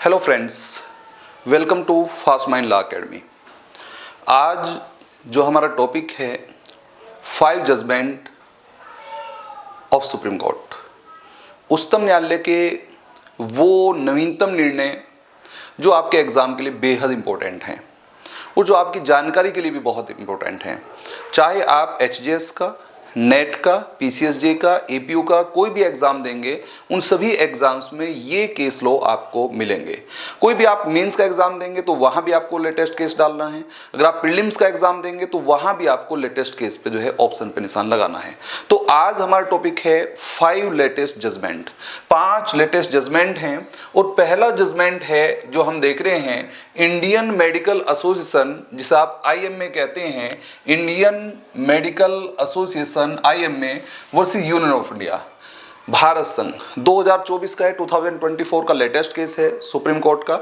Hello friends, welcome to Fast Mind Law Academy. आज जो हमारा टॉपिक है 5 जजमेंट ऑफ सुप्रीम कोर्ट, उच्चतम न्यायालय के वो नवीनतम निर्णय जो आपके एग्ज़ाम के लिए बेहद इम्पोर्टेंट हैं और जो आपकी जानकारी के लिए भी बहुत इम्पोर्टेंट हैं। चाहे आप एचजीएस का, नेट का, पीसीएसजे का, एपीयू का कोई भी एग्ज़ाम देंगे, उन सभी एग्ज़ाम्स में ये केस लॉ आपको मिलेंगे। कोई भी आप मेंस का एग्ज़ाम देंगे तो वहाँ भी आपको लेटेस्ट केस डालना है। अगर आप प्रीलिम्स का एग्ज़ाम देंगे तो वहाँ भी आपको लेटेस्ट केस पे जो है ऑप्शन पे निशान लगाना है। तो आज हमारा टॉपिक है 5 लेटेस्ट जजमेंट। 5 लेटेस्ट जजमेंट हैं और पहला जजमेंट है जो हम देख रहे हैं इंडियन मेडिकल एसोसिएशन, जिसे आप आईएमए कहते हैं, Indian Medical association IMA versus union of India, Bharat संघ। 2024 का है, 2024 का लेटेस्ट केस है सुप्रीम कोर्ट का।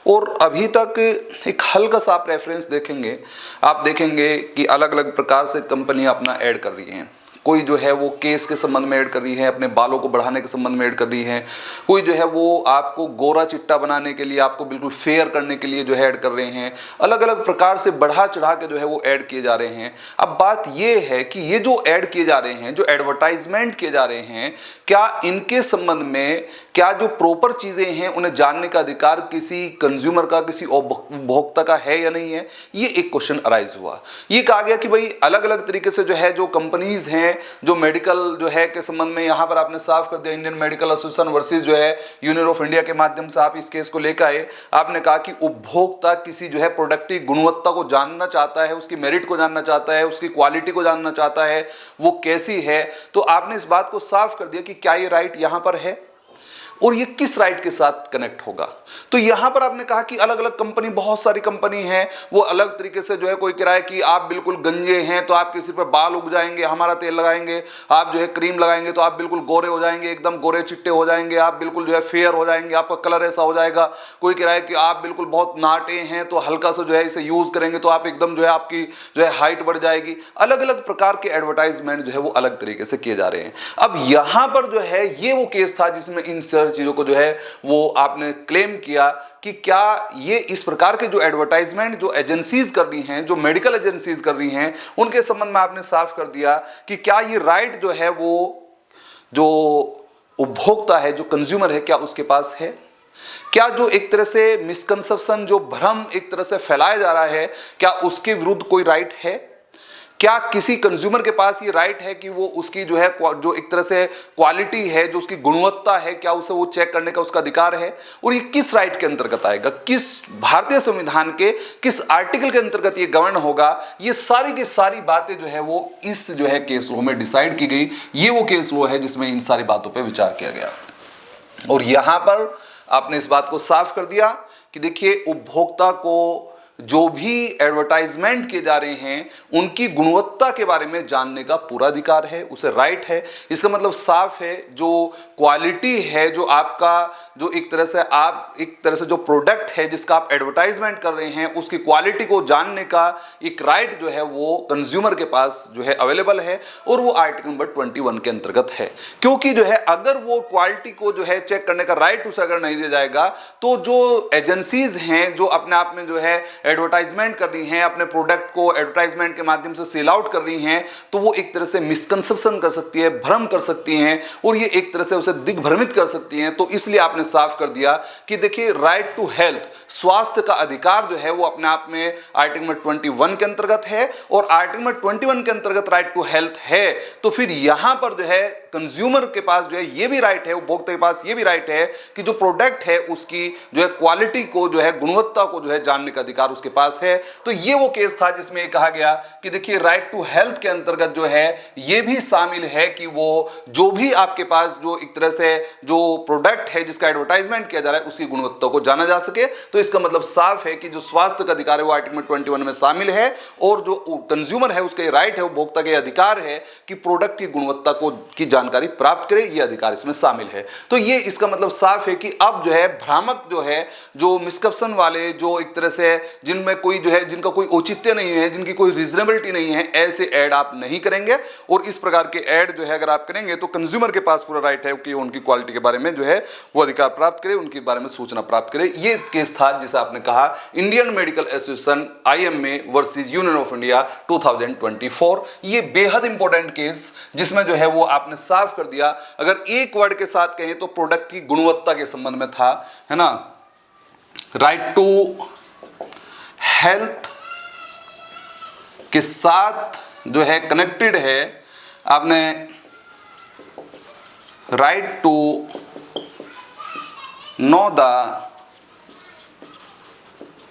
और अभी तक एक हल्का सा आप रेफरेंस देखेंगे, आप देखेंगे कि अलग अलग प्रकार से कंपनियां अपना ऐड कर रही हैं। कोई जो है वो केस के संबंध में ऐड कर रही है, अपने बालों को बढ़ाने के संबंध में ऐड कर रही है। कोई जो है वो आपको गोरा चिट्टा बनाने के लिए, आपको बिल्कुल फेयर करने के लिए जो है ऐड कर रहे हैं। अलग अलग प्रकार से बढ़ा चढ़ा के जो है वो ऐड किए जा रहे हैं। अब बात ये है कि ये जो ऐड किए जा रहे हैं, जो एडवर्टाइजमेंट किए जा रहे हैं, क्या इनके संबंध में क्या जो प्रॉपर चीज़ें हैं उन्हें जानने का अधिकार किसी कंज्यूमर का, किसी उपभोक्ता का है या नहीं है? ये एक क्वेश्चन अराइज हुआ। ये कहा गया कि भाई अलग अलग तरीके से जो है जो कंपनीज हैं, जो मेडिकल जो है के संबंध में, यहां पर आपने साफ कर दिया इंडियन मेडिकल एसोसिएशन वर्सेस जो है यूनियन ऑफ इंडिया के माध्यम से आप इस केस को लेकर आए। आपने कहा कि उपभोक्ता किसी जो है प्रोडक्ट की गुणवत्ता को जानना चाहता है, उसकी मेरिट को जानना चाहता है, उसकी क्वालिटी को जानना चाहता है, वो कैसी है। तो आपने इस बात को साफ कर दिया कि क्या ये राइट यहां पर है और ये किस राइट के साथ कनेक्ट होगा। तो यहां पर आपने कहा कि अलग अलग कंपनी, बहुत सारी कंपनी हैं, वो अलग तरीके से जो है कोई किराए कि आप बिल्कुल गंजे हैं तो आपके सिर पर बाल उग जाएंगे, हमारा तेल लगाएंगे, आप जो है क्रीम लगाएंगे तो आप बिल्कुल गोरे हो जाएंगे, एकदम गोरे चिट्टे हो जाएंगे, आप बिल्कुल जो है फेयर हो जाएंगे, आपका कलर ऐसा हो जाएगा। कोई किराए कि आप बिल्कुल बहुत नाटे हैं तो हल्का सा जो है इसे यूज करेंगे तो आप एकदम जो है आपकी जो है हाइट बढ़ जाएगी। अलग अलग प्रकार के एडवर्टाइजमेंट जो है वो अलग तरीके से किए जा रहे हैं। अब यहां पर जो है ये वो केस था जिसमें इन चीजों को जो है वो आपने क्लेम किया कि क्या ये इस प्रकार के जो एडवर्टाइजमेंट जो एजेंसीज कर रही हैं, जो मेडिकल एजेंसीज कर रही हैं, उनके संबंध में आपने साफ कर दिया कि क्या ये राइट जो है वो जो उपभोक्ता है, जो कंज्यूमर है, क्या उसके पास है। क्या जो एक तरह से मिसकंसेप्शन, जो भ्रम एक तरह से फैलाया जा रहा है, क्या उसके विरुद्ध कोई राइट है। क्या किसी कंज्यूमर के पास ये राइट है कि वो उसकी जो है जो एक तरह से क्वालिटी है, जो उसकी गुणवत्ता है, क्या उसे वो चेक करने का उसका अधिकार है। और ये किस राइट के अंतर्गत आएगा, किस भारतीय संविधान के किस आर्टिकल के अंतर्गत ये गवर्न होगा। ये सारी की सारी बातें जो है वो इस जो है केस लॉ में डिसाइड की गई। ये वो केस लॉ है जिसमें इन सारी बातों पर विचार किया गया। और यहां पर आपने इस बात को साफ कर दिया कि देखिए, उपभोक्ता को जो भी एडवर्टाइजमेंट किए जा रहे हैं उनकी गुणवत्ता के बारे में जानने का पूरा अधिकार है, उसे राइट है। इसका मतलब साफ है, जो क्वालिटी है, जो आपका जो एक तरह से जो प्रोडक्ट है जिसका आप एडवर्टाइजमेंट कर रहे हैं, उसकी क्वालिटी को जानने का एक राइट जो है वो कंज्यूमर के पास जो है अवेलेबल है। और वो आर्टिकल नंबर 21 के अंतर्गत है। क्योंकि जो है अगर वो क्वालिटी को जो है चेक करने का राइट उसे अगर नहीं दिया जाएगा तो जो एजेंसीज हैं जो अपने आप में जो है एडवर्टाइजमेंट कर रही हैं, अपने प्रोडक्ट को एडवर्टाइजमेंट के माध्यम से सेल आउट कर रही हैं, तो वो एक तरह से मिसकंसेप्शन कर सकती है, भ्रम कर सकती हैं और ये एक तरह से उसे दिग्भ्रमित कर सकती हैं। तो इसलिए आपने साफ कर दिया कि देखिए, राइट टू हेल्थ, स्वास्थ्य का अधिकार जो है वो अपने आप में आर्टिकल नंबर 21 के अंतर्गत है। और आर्टिकल नंबर 21 के अंतर्गत राइट टू हेल्थ है तो फिर यहां पर जो है कंज्यूमर के पास जो है ये भी राइट है, उपभोक्ता के पास ये भी राइट है कि जो प्रोडक्ट है उसकी जो है क्वालिटी को, जो है गुणवत्ता को जो है जानने का अधिकार उसके पास है। तो ये वो केस था जिसमें कहा गया कि देखिए, राइट टू हेल्थ के अंतर्गत जो है ये भी शामिल है कि वो जो भी आपके पास जो एक तरह से जो प्रोडक्ट है जिसका एडवर्टाइजमेंट किया जा रहा है उसकी गुणवत्ता को जाना जा सके। तो इसका मतलब साफ है कि जो स्वास्थ्य का अधिकार है वो आर्टिकल 21 में शामिल है और जो कंज्यूमर है उसका राइट है, उपभोक्ता के अधिकार है कि प्रोडक्ट की गुणवत्ता को की जानकारी प्राप्त करे, ये अधिकार इसमें शामिल है। तो ये इसका मतलब साफ है कि अब जो है भ्रामक जो है, जो मिसकंसेप्शन वाले, जो एक तरह से जिनमें कोई जो है, जिनका कोई औचित्य नहीं है, जिनकी कोई रीजनेबिलिटी नहीं है, ऐसे ऐड आप नहीं करेंगे। और इस प्रकार के ऐड जो है अगर आप करेंगे तो कंज्यूमर के पास पूरा राइट है कि उनकी क्वालिटी के बारे में जो है वो अधिकार प्राप्त करे, उनके बारे में सूचना प्राप्त करे। ये केस था जिसे आपने कहा Indian Medical Association IMA versus union of India 2024। ये बेहद इंपॉर्टेंट केस जिसमें जो है वो आपने साफ कर दिया, अगर एक वर्ड के साथ कहें तो प्रोडक्ट की गुणवत्ता के संबंध में था, है ना। राइट टू हेल्थ के साथ जो है कनेक्टेड है, आपने right to know the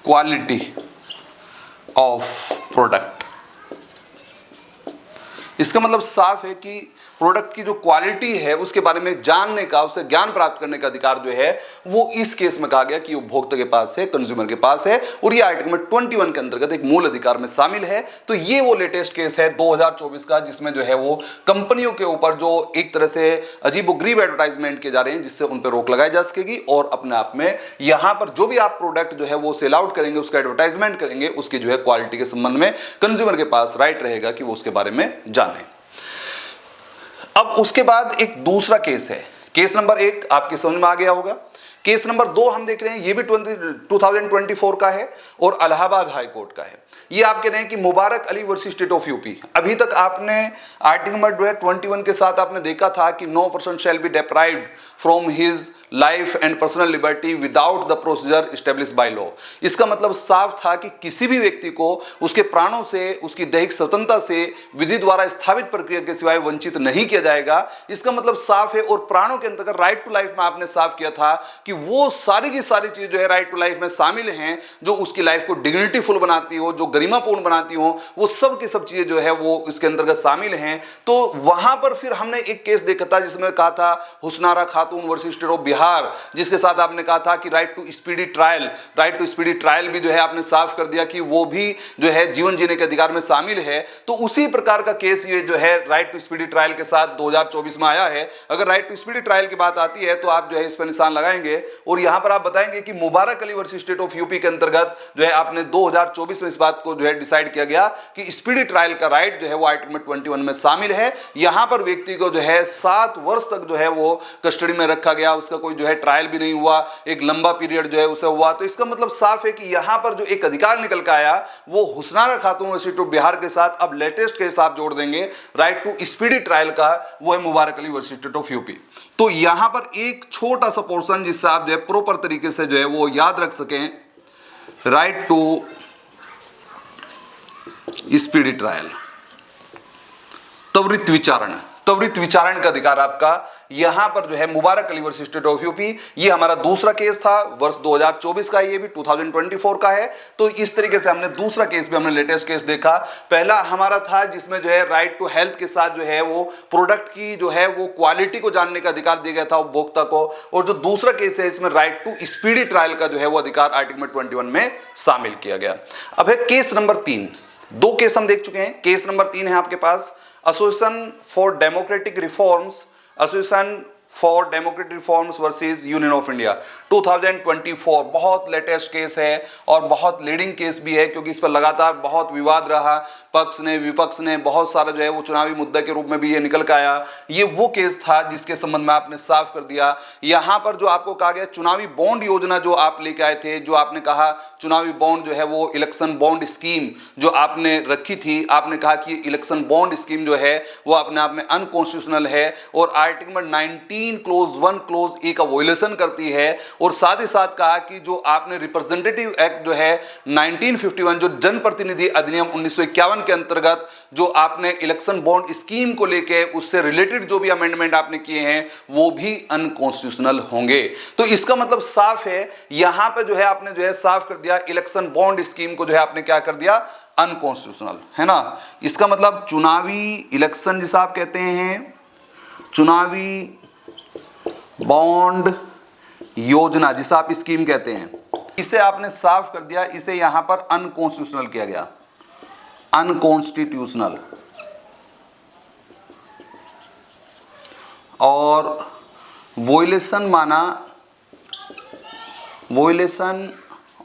quality of product. इसका मतलब साफ है कि प्रोडक्ट की जो क्वालिटी है उसके बारे में जानने का, उसे ज्ञान प्राप्त करने का अधिकार जो है वो इस केस में कहा गया कि उपभोक्ता के पास है, कंज्यूमर के पास है, और ये आर्टिकल 21 के अंतर्गत एक मूल अधिकार में शामिल है। तो ये वो लेटेस्ट केस है 2024 का जिसमें जो है वो कंपनियों के ऊपर जो एक तरह से अजीबोगरीब एडवर्टाइजमेंट किए जा रहे हैं जिससे उन पर रोक लगाई जा सकेगी, और अपने आप में यहां पर जो भी आप प्रोडक्ट जो है वो सेल आउट करेंगे, उसका एडवर्टाइजमेंट करेंगे, उसकी जो है क्वालिटी के संबंध में कंज्यूमर के पास राइट रहेगा कि वो उसके बारे में जाने। अब उसके बाद एक दूसरा केस है, केस नंबर 1 आपके समझ में आ गया होगा। केस नंबर 2 हम देख रहे हैं, ये भी 2024 का है और इलाहाबाद हाई कोर्ट का है। ये आप कह रहे हैं कि Mubarak Ali versus state of UP. अभी तक आपने आर्टिकल नंबर 21 के साथ आपने देखा था कि no person shall be deprived from his life and personal liberty without the procedure established by law. इसका मतलब साफ था कि किसी भी व्यक्ति को उसके प्राणों से, उसकी दैहिक स्वतंत्रता से विधि द्वारा स्थापित प्रक्रिया के सिवाय वंचित नहीं किया जाएगा। इसका मतलब साफ है। और प्राणों के अंतर्गत राइट टू लाइफ में आपने साफ किया था कि वो सारी की सारी चीज जो है राइट टू लाइफ में शामिल हैं, जो उसकी लाइफ को डिग्निटीफुल बनाती हो, जो गरिमापूर्ण बनाती हो, वो सब की सब चीजें जो है वो इसके अंतर्गत शामिल हैं। तो वहां पर फिर हमने एक केस देखा था जिसमें कहा था हुस्नारा खातून वर्सेस स्टेट ऑफ बिहार, जिसके साथ आपने कहा था कि right to speedy trial, right to speedy trial भी जो है आपने साफ कर दिया कि वो भी जो है जीवन जीने के अधिकार में शामिल है। तो उसी प्रकार का केस ये जो है राइट टू स्पीडी ट्रायल के साथ 2024 में आया है। अगर राइट टू स्पीडी ट्रायल की बात आती है तो आप जो है इस पर निशान लगाएंगे और यहां पर आप बताएंगे कि Mubarak Ali versus state of UP के अंतर्गत जो है आपने 2024 में इस बात को जो है डिसाइड किया गया कि स्पीडी ट्रायल का राइट जो है वो आर्टिकल 21 में शामिल है। यहां पर व्यक्ति को जो है 7 वर्ष तक जो है वो कस्टडी में रखा गया, उसका कोई जो है ट्रायल भी नहीं हुआ, एक लंबा पीरियड जो है उसे हुआ। तो इसका मतलब साफ है कि यहां पर जो एक अधिकार निकल के आया वो हुस्नारा खातून वर्सेस स्टेट ऑफ बिहार के साथ अब लेटेस्ट केस आप जोड़ देंगे राइट टू स्पीडी ट्रायल का, वो है Mubarak Ali versus state of UP. तो यहां पर एक छोटा सा पोर्शन जिससे आप जो है प्रॉपर तरीके से जो है वो याद रख सकें, राइट टू स्पीडी ट्रायल, त्वरित विचारण, त्वरित विचारण का अधिकार आपका यहां पर जो है Mubarak Ali versus state of UP. ये हमारा दूसरा केस था वर्ष 2024 का, ये भी 2024 का है। तो इस तरीके से हमने दूसरा केस भी, हमने लेटेस्ट केस देखा। पहला हमारा था जिसमें जो है राइट टू हेल्थ के साथ जो है वो प्रोडक्ट की जो है वो क्वालिटी को जानने का अधिकार दिया गया था उपभोक्ता को। और जो दूसरा केस है इसमें राइट टू स्पीडी ट्रायल का जो है वो अधिकार आर्टिकल 21 में शामिल किया गया। अब है केस नंबर 3। 2 केस हम देख चुके हैं। केस नंबर 3 है आपके पास association for democratic reforms, association for democratic reforms versus union of India 2024। बहुत लेटेस्ट केस है और बहुत लीडिंग केस भी है क्योंकि इस पर लगातार बहुत विवाद रहा, पक्ष ने विपक्ष ने बहुत सारा जो है वो चुनावी मुद्दा के रूप में भी ये निकल के आया। ये वो केस था जिसके संबंध में आपने साफ कर दिया। यहाँ पर जो आपको कहा गया चुनावी बॉन्ड योजना जो आप लेके आए थे, जो आपने कहा चुनावी बॉन्ड जो है वो इलेक्शन बॉन्ड स्कीम जो आपने रखी थी, आपने कहा कि इलेक्शन बॉन्ड स्कीम जो है वो अपने आप में अनकॉन्स्टिट्यूशनल है और आर्टिकल नंबर 19 क्लोज 1 क्लोज ए का वोलेशन करती है। और साथ ही साथ कहा कि जो आपने रिप्रेजेंटेटिव एक्ट जो है 1951, जो जनप्रतिनिधि अधिनियम 1951 के अंतर्गत जो आपने इलेक्शन बॉन्ड स्कीम को लेके उससे रिलेटेड जो भी अमेंडमेंट आपने किए हैं वो भी अनकॉन्स्टिट्यूशनल होंगे। तो इसका मतलब साफ है, यहां पे जो है आपने जो है साफ कर दिया इलेक्शन बॉन्ड स्कीम को जो है आपने क्या कर दिया, अनकॉन्स्टिट्यूशनल, है ना। इसका मतलब चुनावी इलेक्शन जिसे आप कहते हैं चुनावी बॉन्ड योजना जिसे आप स्कीम कहते हैं, इसे आपने साफ कर दिया, इसे यहां पर अनकॉन्स्टिट्यूशनल किया गया, अनकॉन्स्टिट्यूशनल। और वोलेशन माना violation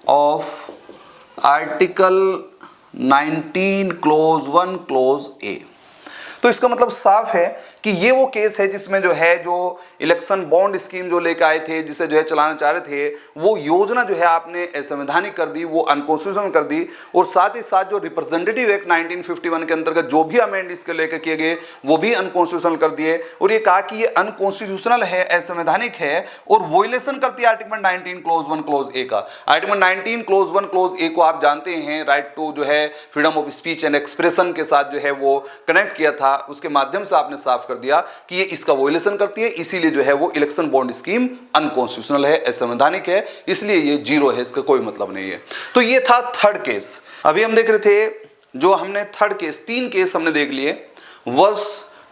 of article 19 clause 1 clause A. तो इसका मतलब साफ है कि ये वो केस है जिसमें जो है जो इलेक्शन बॉन्ड स्कीम जो लेकर आए थे, जिसे जो है चलाना चाह रहे थे, वो योजना जो है आपने असंवैधानिक कर दी, वो अनकॉन्स्टिट्यूशनल कर दी। और साथ ही साथ जो रिप्रेजेंटेटिव एक्ट 1951 के अंतर्गत जो भी अमेंड इसके लेकर किए गए वो भी अनकॉन्स्टिट्यूशनल कर दिए। और ये कहा कि ये अनकॉन्स्टिट्यूशनल है, असंवैधानिक है और वोलेशन करती है आर्टिकल 19 क्लोज 1 क्लोज ए का। आर्टिकल 19 क्लोज 1 क्लोज ए को आप जानते हैं, राइट टू जो है freedom of speech and expression के साथ जो है वो कनेक्ट किया था, उसके माध्यम से आपने साफ कर दिया कि ये इसका वोलेशन करती है, इसीलिए जो है वो इलेक्शन बॉन्ड स्कीम अनकॉन्स्टिट्यूशनल है, असंवैधानिक है, इसलिए ये जीरो है, इसका कोई मतलब नहीं है। तो ये था थर्ड केस। अभी हम देख रहे थे जो हमने थर्ड केस, 3 केस हमने देख लिए। वर्ष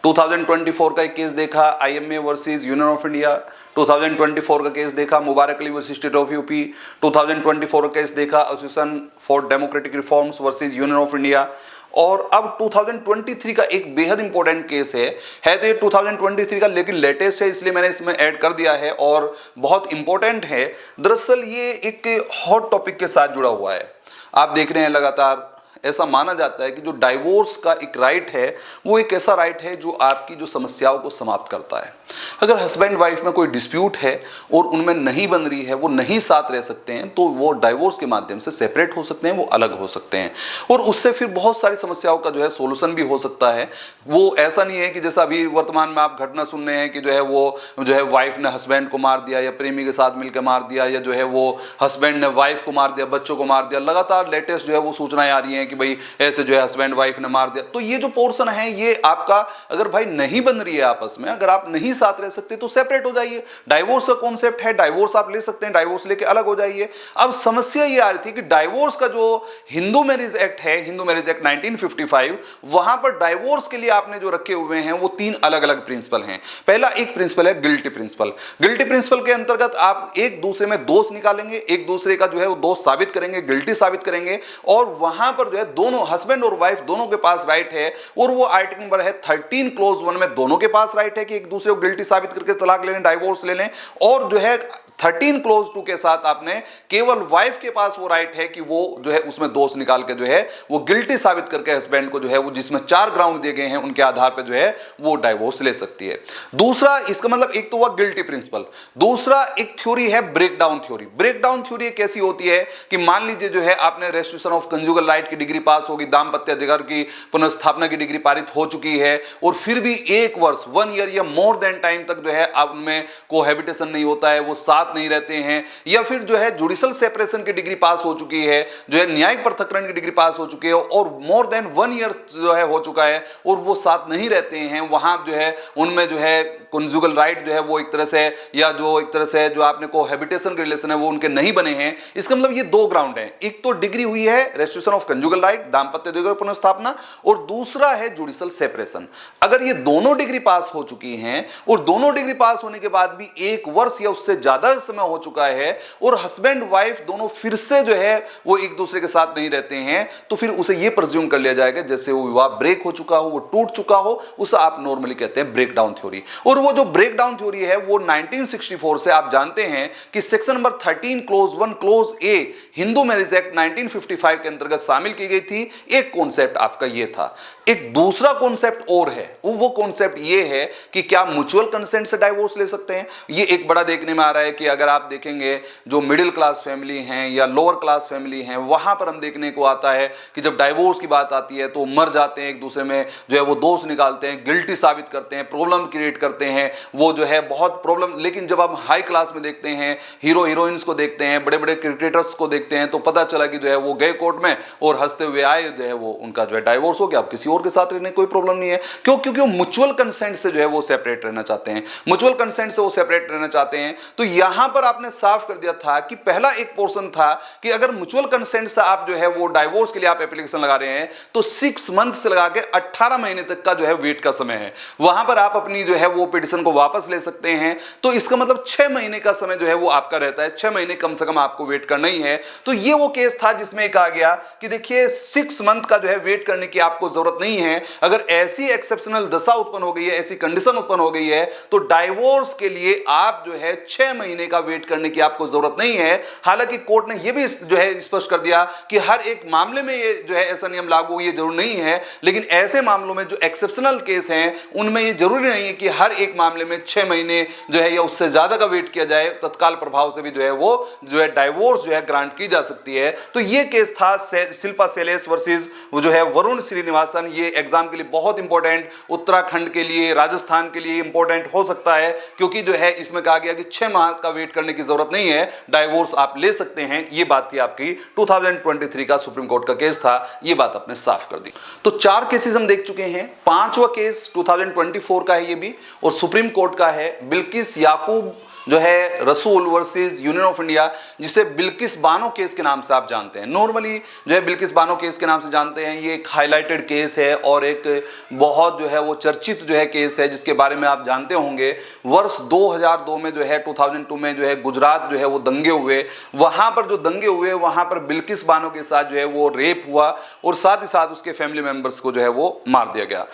2024 का एक केस देखा, IMA versus union of India. 2024 का केस देखा, Mubarak Ali versus state of UP. 2024 का केस देखा, association for democratic reforms versus union of India. और अब 2023 का एक बेहद इंपॉर्टेंट केस है तो ये 2023 का लेकिन लेटेस्ट है, इसलिए मैंने इसमें ऐड कर दिया है और बहुत इंपॉर्टेंट है। दरअसल ये एक हॉट टॉपिक के साथ जुड़ा हुआ है। आप देख रहे हैं लगातार ऐसा माना जाता है कि जो डाइवोर्स का एक राइट है वो एक ऐसा राइट है जो आपकी जो समस्याओं को समाप्त करता है। अगर हस्बैंड वाइफ में कोई डिस्प्यूट है और उनमें नहीं बन रही है, वो नहीं साथ रह सकते हैं, तो वो डाइवोर्स के माध्यम से सेपरेट हो सकते हैं, वो अलग हो सकते हैं और उससे फिर बहुत सारी समस्याओं का जो है सोल्यूशन भी हो सकता है। वो ऐसा नहीं है कि जैसा अभी वर्तमान में आप घटना सुन रहे हैं कि जो है वो जो है वाइफ ने हस्बैंड को मार दिया या प्रेमी के साथ मिलकर मार दिया या जो है वो हस्बैंड ने वाइफ को मार दिया, बच्चों को मार दिया। लगातार लेटेस्ट जो है वो सूचनाएं आ रही हैं कि भाई ऐसे जो है हस्बैंड वाइफ ने मार दिया। तो ये जो पोर्शन है ये आपका, अगर भाई नहीं बन रही है आपस में, अगर आप नहीं साथ रह सकते तो सेपरेट हो जाइए। डाइवोर्स का कॉन्सेप्ट है, डाइवोर्स आप ले सकते हैं, डाइवोर्स लेके अलग हो जाइए। अब समस्या ये आ रही थी कि डाइवोर्स का जो हिंदू मैरिज एक्ट है, हिंदू मैरिज एक्ट 1955, वहां पर डाइवोर्स के लिए आपने जो रखे हुए हैं वो 3 अलग अलग प्रिंसिपल हैं। पहला एक प्रिंसिपल है गिल्टी प्रिंसिपल। गिल्टी प्रिंसिपल के अंतर्गत आप एक दूसरे में दोष निकालेंगे, एक दूसरे का जो है वो दोष साबित करेंगे, गिल्टी साबित करेंगे और वहां पर जो है दोनों हस्बैंड और वाइफ दोनों के पास राइट है और वो आर्टिकल नंबर है 13 क्लोज 1 में दोनों के पास राइट है कि एक दूसरे को गिल्टी साबित करके तलाक ले लें, डाइवोर्स ले लें। और जो है 13 क्लोज 2 के साथ आपने केवल वाइफ के पास वो राइट है कि वो जो है उसमें दोष निकाल के जो है वो गिल्टी साबित करके हस्बैंड को जो है वो जिसमें 4 ग्राउंड दिए गए हैं उनके आधार पर जो है वो डाइवोर्स ले सकती है। दूसरा, इसका मतलब एक तो हुआ गिल्टी प्रिंसिपल, दूसरा एक थ्योरी है ब्रेकडाउन थ्योरी। ब्रेकडाउन थ्योरी कैसी होती है कि मान लीजिए जो है आपने रेस्ट्रिक्शन ऑफ कंजुगल राइट की डिग्री पास होगी, दाम्पत्य अधिकार की पुनर्स्थापना की डिग्री पारित हो चुकी है और फिर भी 1 वर्ष 1 ईयर या मोर देन टाइम तक जो है आप उनमें कोहैबिटेशन नहीं होता है, वो साथ नहीं रहते हैं, या फिर जो है जुडिशल सेपरेशन की डिग्री पास हो चुकी है, जो है न्यायिक पृथक्करण की डिग्री पास हो चुकी है और मोर देन 1 ईयर जो है हो चुका है और वो साथ नहीं रहते हैं, वहां जो है उनमें जो है कंजुगल राइट जो है वो एक तरह से या जो एक तरह से जो आपने कोहैबिटेशन के रिलेशन है वो उनके नहीं बने हैं। इसका मतलब ये 2 ग्राउंड है, एक तो डिग्री हुई है रेस्ट्रिक्शन ऑफ कंजुगल राइट, दाम्पत्य अधिकार पुनर्स्थापना, और दूसरा है जुडिशल सेपरेशन। अगर ये दोनों डिग्री पास हो चुकी हैं और दोनों डिग्री पास होने के बाद भी 1 वर्ष या उससे ज्यादा समय हो चुका है और हस्बैंड वाइफ दोनों फिर से जो है वो एक दूसरे के साथ नहीं रहते हैं, तो फिर उसे ये प्रिज्यूम कर लिया जाएगा जैसे वो विवाह ब्रेक हो चुका हो, वो टूट चुका हो, उसे आप नॉर्मली कहते हैं ब्रेकडाउन थ्योरी। और वो जो ब्रेकडाउन थ्योरी है वो 1964 से आप जानते हैं कि सेक्शन नंबर 13 क्लोज 1 क्लोज ए हिंदू मैरिज एक्ट 1955 के अंतर्गत शामिल की गई थी। एक कॉन्सेप्ट आपका ये था। एक दूसरा कॉन्सेप्ट और है, वो कॉन्सेप्ट ये है कि क्या म्यूचुअल कंसेंट से डाइवोर्स ले सकते हैं। ये एक बड़ा देखने में आ रहा है कि अगर आप देखेंगे जो मिडिल क्लास फैमिली हैं या लोअर क्लास फैमिली हैं, वहां पर हम देखने को आता है कि जब डाइवोर्स की बात आती है तो मर जाते हैं, एक दूसरे में जो है वो दोष निकालते हैं, गिल्टी साबित करते हैं, प्रॉब्लम क्रिएट करते हैं, वो जो है बहुत प्रॉब्लम। लेकिन जब हम हाई क्लास में देखते हैं, हीरो हीरोइंस को देखते हैं, बड़े बड़े क्रिकेटर्स को देखते हैं, तो पता चला कि जो है वो गए कोर्ट में और हंसते हुए आए, जो है वो उनका जो है डाइवोर्स हो गया, अब किसी और के साथ रहने कोई प्रॉब्लम नहीं है। क्यों? क्योंकि वो म्यूचुअल कंसेंट से जो है वो सेपरेट रहना चाहते हैं, म्यूचुअल कंसेंट से वो सेपरेट रहना चाहते हैं। तो यहां यहां पर आपने साफ कर दिया था कि पहला एक पोर्शन था कि अगर म्यूचुअल कंसेंट से आप जो है वो डाइवोर्स के लिए आप एप्लीकेशन लगा रहे हैं तो 6 मंथ से लगा के 18 महीने तक का जो है वेट का समय है, वहां पर आप अपनी जो है वो पिटीशन को वापस ले सकते हैं। तो इसका मतलब 6 महीने का समय जो है वो आपका रहता है, 6 महीने कम से कम आपको वेट करना ही है। तो ये वो केस था जिसमें कहा गया कि देखिए 6 मंथ का जो है वेट करने की आपको जरूरत नहीं है। अगर ऐसी एक्सेप्शनल दशा उत्पन्न हो गई है, ऐसी कंडीशन उत्पन्न हो गई है, तो डाइवोर्स के लिए आप जो है 6 महीने का वेट करने की आपको जरूरत नहीं है। हालांकि कोर्ट ने यह भी जो है स्पष्ट कर दिया कि हर एक मामले में ये जो है ऐसा नियम लागू हो ये जरूरी नहीं है, लेकिन ऐसे मामलों में जो एक्सेप्शनल केस हैं उनमें ये जरूरी नहीं है कि हर एक मामले में 6 महीने जो है या उससे ज्यादा का वेट किया जाए, तत्काल प्रभाव से भी जो है वो जो है डाइवोर्स जो है ग्रांट की जा सकती है। तो ये केस था शिल्पा शैलेश वर्सेस वो जो है वरुण श्रीनिवासन। ये एग्जाम के लिए बहुत इंपॉर्टेंट, उत्तराखंड के लिए, राजस्थान के लिए इंपॉर्टेंट हो सकता है, क्योंकि जो है इसमें कहा गया कि 6 माह का वेट करने की जरूरत नहीं है, डाइवोर्स आप ले सकते हैं। ये बात थी आपकी 2023 का सुप्रीम कोर्ट का केस था, ये बात आपने साफ कर दी। तो 4 केसेस हम देख चुके हैं। 5वां केस 2024 का है ये भी, और सुप्रीम कोर्ट का है बिल्किस याकूब जो है रसूल वर्सेस यूनियन ऑफ इंडिया, जिसे बिल्किस बानो केस के नाम से आप जानते हैं। नॉर्मली जो है बिल्किस बानो केस के नाम से जानते हैं। ये एक हाईलाइटेड केस है और एक बहुत जो है वो चर्चित जो है केस है, जिसके बारे में आप जानते होंगे। वर्ष 2002 में जो है 2002 में जो है गुजरात जो है वो दंगे हुए, वहां पर जो दंगे हुए वहां पर बिल्किस बानो के साथ जो है वो रेप हुआ और साथ ही साथ उसके फैमिली मेंबर्स को जो है वो मार दिया गया।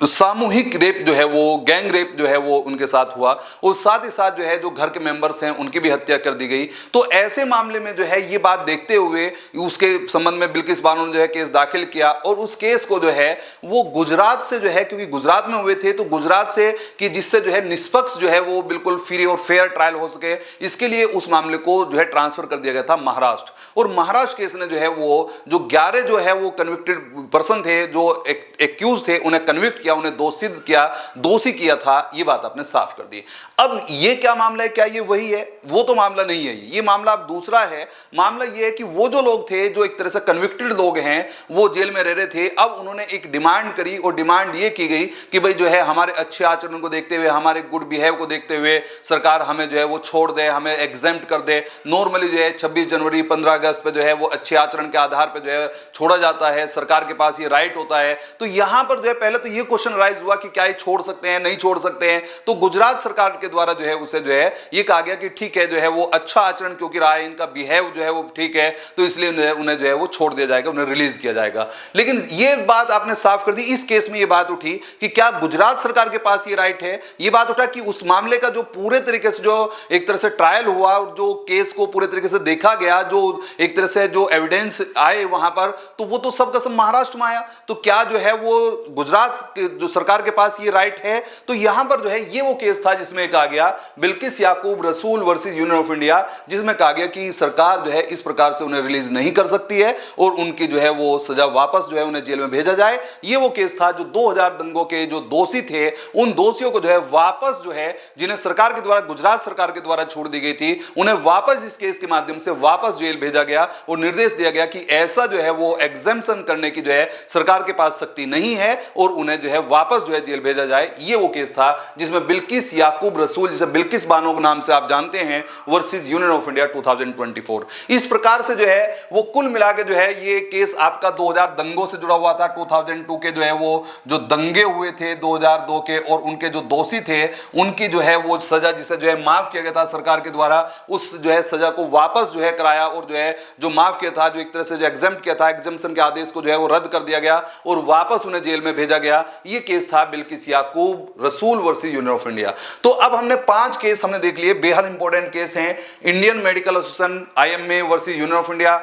सामूहिक रेप जो है वो, गैंग रेप जो है वो उनके साथ हुआ, और साथ ही साथ जो है जो घर के मेंबर्स हैं उनकी भी हत्या कर दी गई। तो ऐसे मामले में जो है ये बात देखते हुए उसके संबंध में बिल्किस बानो ने जो है केस दाखिल किया, और उस केस को जो है वो गुजरात से जो है, क्योंकि गुजरात में हुए थे तो गुजरात से कि जिससे जो है निष्पक्ष जो है वो बिल्कुल फ्री और फेयर ट्रायल हो सके, इसके लिए उस मामले को जो है ट्रांसफर कर दिया गया था महाराष्ट्र। और महाराष्ट्र केस ने जो है वो जो 11 जो है वो कन्विक्टेड पर्सन थे, जो एक्यूज थे, उन्हें कन्विक्ट किया, उन्हें दोषी किया था। ये बात आपने साफ कर दी। अब ये क्या मामला है? क्या ये वही है? वो तो मामला नहीं है, ये मामला अब दूसरा है। मामला ये है कि वो जो लोग थे जो एक तरह से कन्विक्टेड लोग हैं, वो जेल में रह रहे थे, अब उन्होंने एक डिमांड करी, और डिमांड ये की गई कि भाई जो है हमारे अच्छे आचरण को देखते हुए, हमारे गुड बिहेव को देखते हुए सरकार हमें जो है वो छोड़ दे, हमें एग्जेम्प्ट कर दे। नॉर्मली जो है 26 जनवरी 15 अगस्त पे जो है वो अच्छे आचरण के आधार पर जो है छोड़ा जाता है, सरकार के पास ये राइट होता है। तो यहां पर जो है पहले तो ये क्वेश्चन राइज हुआ कि क्या ये छोड़ सकते हैं, नहीं छोड़ सकते हैं। तो गुजरात सरकार के द्वारा जो है उसे जो है ये कहा गया कि ठीक है, जो है वो अच्छा आचरण क्योंकि रहा है, इनका बिहेव जो है वो ठीक है, तो इसलिए उन्हें जो है वो छोड़ दिया जाएगा, उन्हें रिलीज किया जाएगा। लेकिन ये बात आपने साफ कर दी। इस केस में ये बात उठी कि क्या गुजरात सरकार के पास ये राइट है। ये बात उठा कि उस मामले का जो पूरे तरीके से जो एक तरह से ट्रायल हुआ और जो केस को पूरे तरीके से देखा गया, जो एक तरह से जो एविडेंस आए वहां पर, तो वो तो सब का सब महाराष्ट्र में आया। तो क्या जो है वो गुजरात जो सरकार के पास ये राइट है? तो यहां पर जो है ये वो केस था जिसमें कहा गया बिल्किस याकूब रसूल वर्सेस यूनियन ऑफ इंडिया, जिसमें कहा गया कि सरकार जो है इस प्रकार से उन्हें रिलीज नहीं कर सकती है और उनकी जो है वो सजा वापस जो है उन्हें जेल में भेजा जाए। ये वो केस था जो 2000 दंगों के जो दोषी थे, उन दोषियों को जो है वापस जो है, जिन्हें सरकार के द्वारा, गुजरात सरकार के द्वारा छोड़ दी गई थी, उन्हें वापस इस केस के माध्यम से वापस जेल भेजा गया और निर्देश दिया गया कि ऐसा जो है वो एग्जेम्पशन करने की जो है सरकार के पास शक्ति नहीं है और उन्हें जो है वापस जो है जेल भेजा जाए। ये वो केस था जिसमें बिल्किस याकूब रसूल, जिसे बिल्किस बानो के नाम से आप जानते हैं, वर्सेस यूनियन ऑफ इंडिया 2024। इस प्रकार से जो है वो कुल मिला के जो है ये केस आपका 2000 दंगों से जुड़ा हुआ था। 2002 के जो है वो जो दंगे हुए थे 2002 के, और उनके जो दोषी थे उनकी जो है वो सजा, जिसे जो है माफ किया गया था सरकार के द्वारा, उस जो है सजा को वापस जो है कराया और जो है जो माफ किया था, जो एक तरह से जो एग्जेम्प्ट किया था, एग्जेम्पशन के आदेश को जो है वो रद्द कर दिया गया और वापस उन्हें जेल में भेजा गया। ये केस था बिल्किस याकूब रसूल वर्सेस यूनियन ऑफ इंडिया। तो अब हमने 5 केस हमने देख लिए, बेहद इंपॉर्टेंट केस हैं। Indian Medical Association IMA versus union of India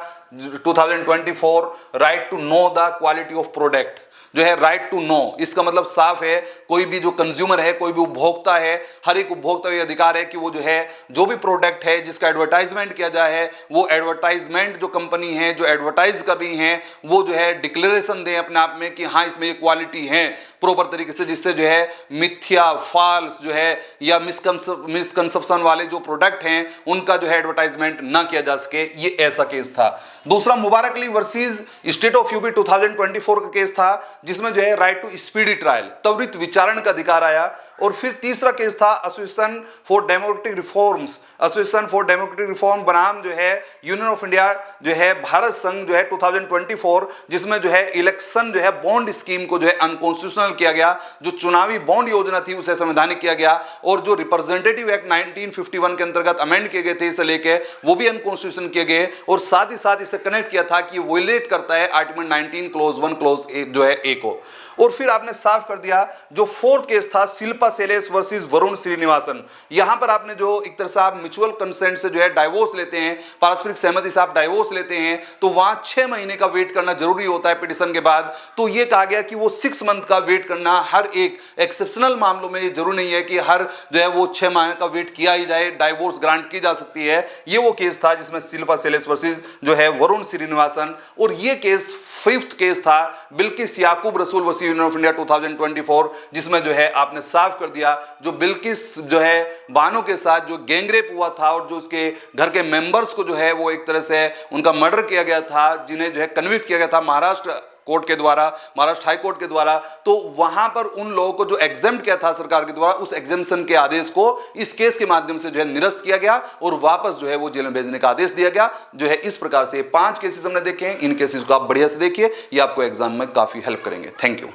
2024, right to know the quality of product, जो है राइट टू नो, इसका मतलब साफ है, कोई भी जो कंज्यूमर है, कोई भी उपभोक्ता है, हर एक उपभोक्ता को अधिकार है कि वो जो है जो भी प्रोडक्ट है जिसका एडवर्टाइजमेंट किया जाए है, वो एडवर्टाइजमेंट जो कंपनी है जो एडवर्टाइज कर रही है वो जो है डिक्लेरेशन दें अपने आप में कि हाँ इसमें ये क्वालिटी है प्रॉपर तरीके से, जिससे जो है मिथ्या, फॉल्स जो है या मिसकंसेप्शन वाले जो प्रोडक्ट हैं उनका जो है एडवर्टाइजमेंट ना किया जा सके। ये ऐसा केस था। दूसरा Mubarak Ali versus state of UP 2024 का केस था, जिसमें जो है राइट टू स्पीडी ट्रायल, त्वरित विचारण का अधिकार आया। और फिर तीसरा केस था association for democratic reforms, association for democratic reform बनाम जो है यूनियन ऑफ इंडिया जो है भारत संघ जो है 2024, जिसमें जो है इलेक्शन जो है बॉन्ड स्कीम को जो है अनकॉन्स्टिट्यूशनल किया गया। जो चुनावी बॉन्ड योजना थी उसे संवैधानिक किया गया, और जो रिप्रेजेंटेटिव एक्ट 1951 के अंतर्गत अमेंड किए गए थे इसे लेके वो भी अनकॉन्स्टिट्यूशनल किए गए। और साथ ही साथ इसे कनेक्ट किया था कि वोलेट करता है आर्टिकल 19 क्लोज 1 क्लोज जो है ए को। और फिर आपने साफ कर दिया जो फोर्थ केस था शिल्पा शैलेश वर्सेस वरुण श्रीनिवासन। यहां पर आपने जो एक तरह से आप म्यूचुअल कंसेंट से जो है डाइवोर्स लेते हैं, पारस्परिक सहमति से आप डाइवोर्स लेते हैं, तो वहां 6 महीने का वेट करना जरूरी होता है पिटिशन के बाद। तो यह कहा गया कि वो 6 मंथ का वेट करना हर एक एक्सेप्शनल मामलों में, ये जरूरी नहीं है कि हर जो है वो 6 माह का वेट किया ही जाए, डाइवोर्स ग्रांट की जा सकती है। ये वो केस था जिसमें शिल्पा शैलेश वर्सेस जो है वरुण श्रीनिवासन। और ये केस फिफ्थ केस था बिल्किस याकूब रसूल वर्सेस यूनियन ऑफ इंडिया 2024, जिसमें जो है आपने साफ कर दिया जो बिल्किस जो है बानो के साथ जो गैंगरेप हुआ था और जो उसके घर के मेंबर्स को जो है वो एक तरह से उनका मर्डर किया गया था, जिन्हें जो है कन्विक्ट किया गया था महाराष्ट्र कोर्ट के द्वारा, महाराष्ट्र हाई कोर्ट के द्वारा। तो वहां पर उन लोगों को जो एग्जेम्प्ट किया था सरकार के द्वारा, उस एग्जेम्पशन के आदेश को इस केस के माध्यम से जो है निरस्त किया गया और वापस जो है वो जेल में भेजने का आदेश दिया गया। जो है इस प्रकार से 5 केसेस हमने देखे हैं। इन केसेस को आप बढ़िया से देखिए, ये आपको एग्जाम में काफी हेल्प करेंगे। Thank you.